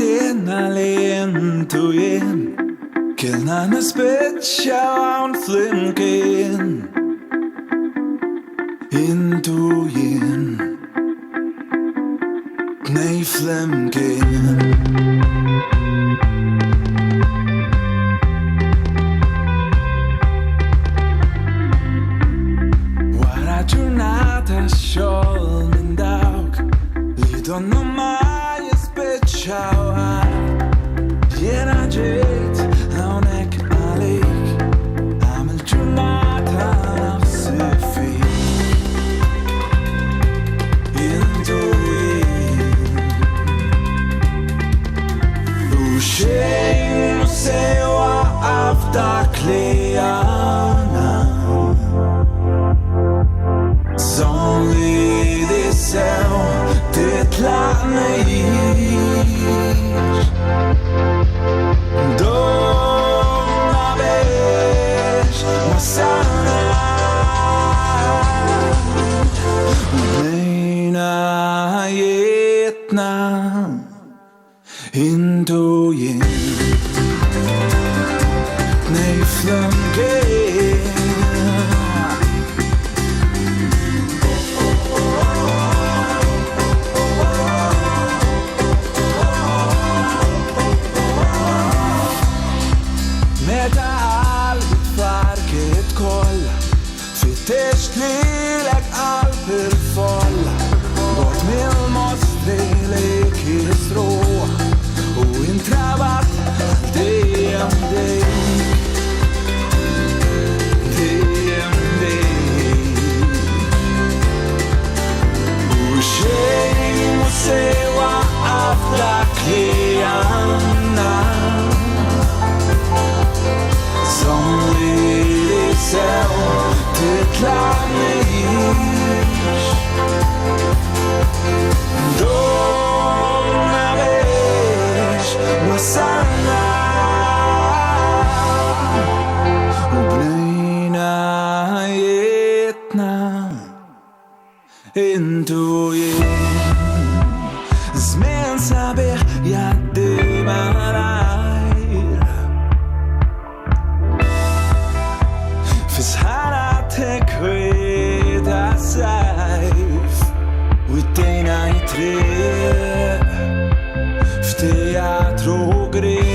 adrenalin tog in. Killarna spetsar och flimken into in. Nej, flimken. Vara giornata sciol min dag. Lido non mai specciava. Jena jet, haonek alik. Amel giornata nafsi into in. Uscei museo afta kleana. Zonli det céu titlar Dona vez masana Meina etna into yin Nej flamgen Lilek alper fall Gott med måste leke strå Och in travat det är dig Och tjej måste vara afla kleana Som lite säll titlar Dona vez masana Blina etna into Zmen saber ja de marai Fis hara te kreda saif With day night trip V teatro grego